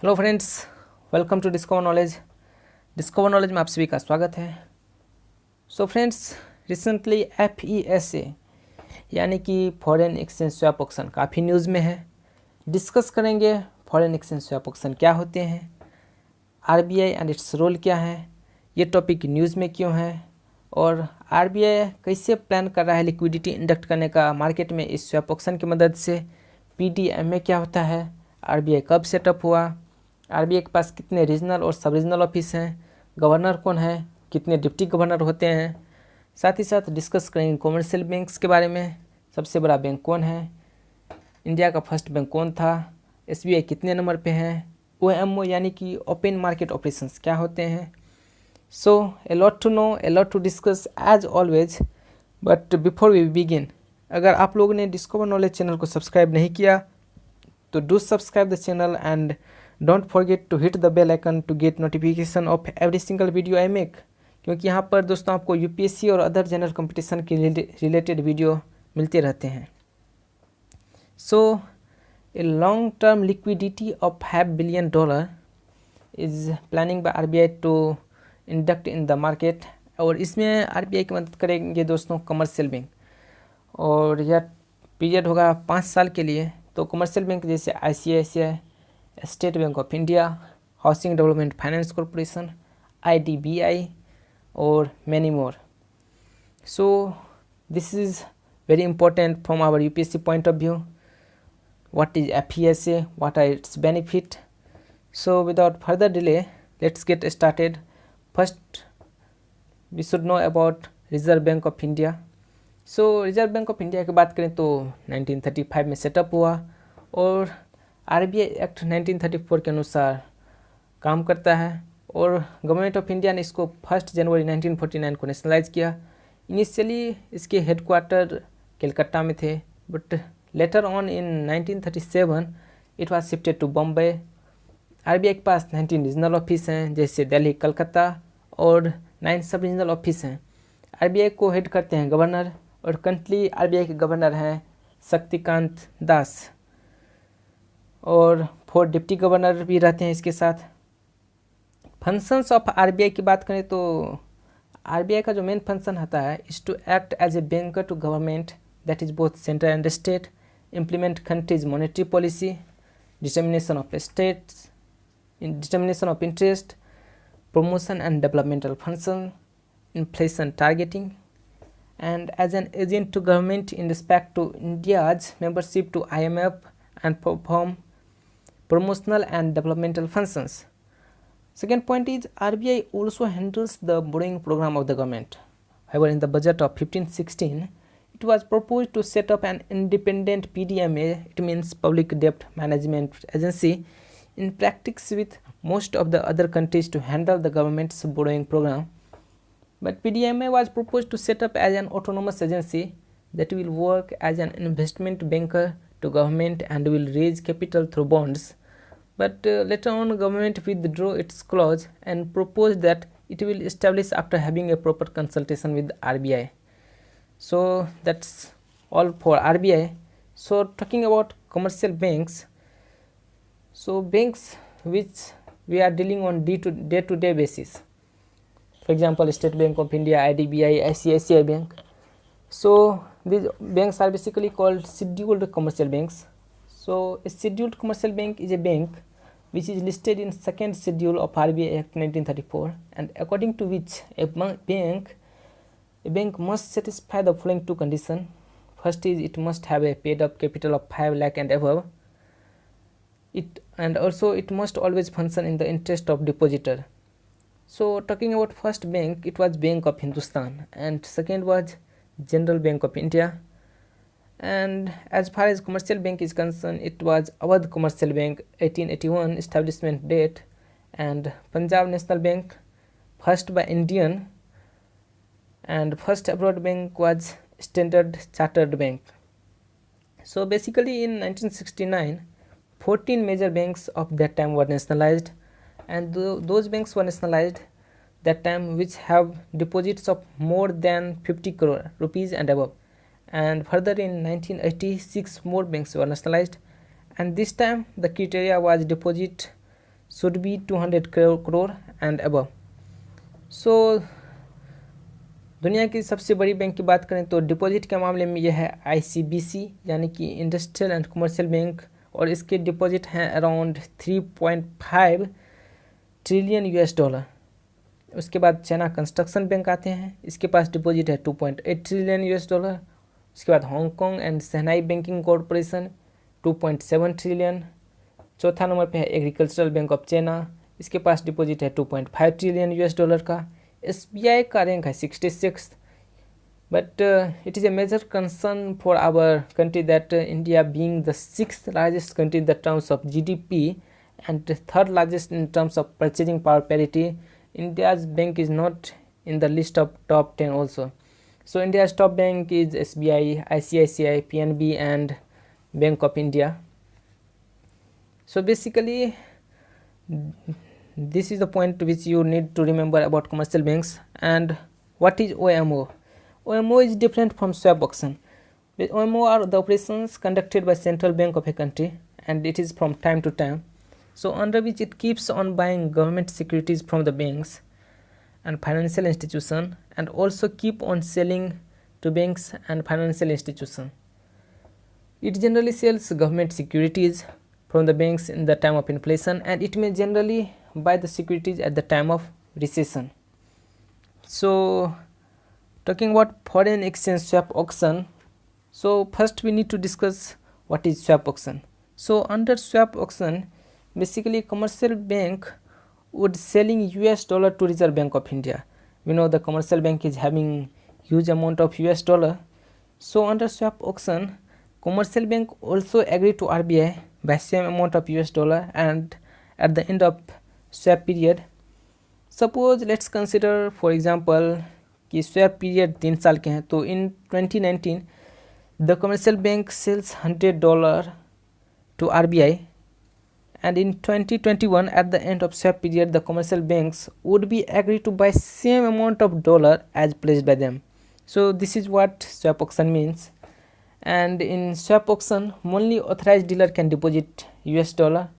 Hello friends, welcome to discover knowledge. Discover knowledge में आप सभी का स्वागत है। सो फ्रेंड्स, रिसेंटली FESA यानी कि फॉरेन एक्सचेंज स्वैप ऑप्शन काफ़ी न्यूज़ में है। डिस्कस करेंगे फॉरेन एक्सचेंज स्वैप ऑप्शन क्या होते हैं, RBI एंड इट्स रोल क्या है, ये टॉपिक न्यूज़ में क्यों है, और RBI कैसे प्लान कर रहा है लिक्विडिटी इंजेक्ट करने का मार्केट में इस स्वैप ऑप्शन की मदद से। PDMA क्या होता है, RBI कब सेटअप हुआ, RBI के पास कितने रीजनल और सब रीजनल ऑफिस हैं, गवर्नर कौन है, कितने डिप्टी गवर्नर होते हैं। साथ ही साथ डिस्कस करेंगे कॉमर्शियल बैंक्स के बारे में, सबसे बड़ा बैंक कौन है, इंडिया का फर्स्ट बैंक कौन था, SBI कितने नंबर पे है, OMO यानी कि ओपन मार्केट ऑपरेशंस क्या होते हैं। So a lot to know, a lot to discuss as always. But before we begin, अगर आप लोगों ने डिस्कवर नॉलेज चैनल को सब्सक्राइब नहीं किया तो do subscribe the channel and don't forget to hit the bell icon to get notification of every single video I make, क्योंकि यहाँ पर दोस्तों आपको UPSC और अदर जनरल कंपटीशन के रिलेटेड वीडियो मिलते रहते हैं। So a long term liquidity of $5 billion is planning by RBI to induct in the market, और इसमें RBI की मदद करेंगे दोस्तों कमर्शियल बैंक, और यह पीरियड होगा 5 साल के लिए। तो कमर्शियल बैंक जैसे ICICI, state bank of India, housing development finance corporation, IDBI और many more. So this is very important from our UPSC point of view. What is FESA? What are its benefit? So without further delay, let's get started. First, we should know about Reserve Bank of India. So reserve bank of India की बात करें तो 1935 में setup हुआ और RBI act 1934 के अनुसार काम करता है, और गवर्नमेंट ऑफ इंडिया ने इसको 1 जनवरी 1949 को नेशनलाइज किया। इनिशियली इसके हेडक्वार्टर कलकत्ता में थे, but later on in 1937 it was shifted to Bombay. RBI के पास 19 रीजनल ऑफिस हैं जैसे दिल्ली, कलकत्ता, और 9 सब रीजनल ऑफिस हैं। RBI को हेड करते हैं गवर्नर, और करंटली RBI के गवर्नर हैं शक्तिकांत दास, और 4 डिप्टी गवर्नर भी रहते हैं इसके साथ। फंक्शंस ऑफ RBI की बात करें तो RBI का जो मेन फंक्शन होता है is to act as a banker to government, that is both centre and state, implement countries monetary policy, determination of states, determination of interest, promotion and developmental function, inflation targeting, and as an agent to government in respect to India's membership to IMF and perform promotional and developmental functions. Second point is RBI also handles the borrowing program of the government. However, in the budget of 1516, it was proposed to set up an independent PDMA, it means Public Debt Management Agency, in practice with most of the other countries to handle the government's borrowing program. But PDMA was proposed to set up as an autonomous agency that will work as an investment banker to government and will raise capital through bonds. But later on government withdrew its clause and proposed that it will establish after having a proper consultation with RBI. So that's all for RBI. So talking about commercial banks, so banks which we are dealing on day-to-day basis, for example State Bank of India, IDBI, ICICI Bank. So these banks are basically called scheduled commercial banks. So a scheduled commercial bank is a bank which is listed in second schedule of RBI Act 1934, and according to which a bank must satisfy the following 2 conditions. First is it must have a paid up capital of 5 lakh and above. And also it must always function in the interest of depositor. So talking about first bank, it was Bank of Hindustan, and second was General Bank of India. And as far as commercial bank is concerned, it was Awadh Commercial Bank, 1881 establishment date, and Punjab National Bank, first by Indian, and first abroad bank was Standard Chartered Bank. So basically in 1969, 14 major banks of that time were nationalized, and those banks were nationalized that time which have deposits of more than 50 crore rupees and above. And further in 1986 more banks were nationalized, and this time the criteria was deposit should be 200 crore and above. सो दुनिया की सबसे बड़ी bank की बात करें तो deposit के मामले में यह है ICBC यानी कि इंडस्ट्रियल एंड कमर्शियल बैंक, और इसके डिपॉजिट हैं अराउंड 3.5 ट्रिलियन US डॉलर। उसके बाद चाइना कंस्ट्रक्शन बैंक आते हैं, इसके पास डिपॉजिट है 2.8 ट्रिलियन US डॉलर। उसके बाद Hong Kong and shehnai banking corporation 2.7 trillion. चौथा नंबर पे है एग्रीकल्चरल बैंक ऑफ चाइना, इसके पास डिपॉजिट है 2.5 ट्रिलियन US डॉलर का। SBI का रैंक है 66, but it is a major concern for our country that India being the 6th largest country in the terms of GDP and 3rd largest in terms of purchasing power parity, India's bank is not in the list of top 10 also. So India's top bank is SBI, ICICI, PNB and Bank of India. So basically this is the point which you need to remember about commercial banks. And what is OMO? OMO is different from swap auction. With OMO are the operations conducted by central bank of a country, and it is from time to time, so under which it keeps on buying government securities from the banks and financial institution, and also keep on selling to banks and financial institution. It generally sells government securities from the banks in the time of inflation, and it may generally buy the securities at the time of recession. So talking about foreign exchange swap auction, so first we need to discuss what is swap auction. So under swap auction, basically commercial bank would selling US dollar to Reserve Bank of India. We know the commercial bank is having huge amount of US dollar. So under swap auction, commercial bank also agree to RBI by same amount of US dollar, and at the end of swap period, suppose let's consider for example कि swap period 3 साल के हैं, तो in 2019 the commercial bank sells $100 to RBI, and in 2021 at the end of swap period the commercial banks would be agreed to buy same amount of dollar as pledged by them. So this is what swap auction means. And in swap auction only authorized dealer can deposit US dollar,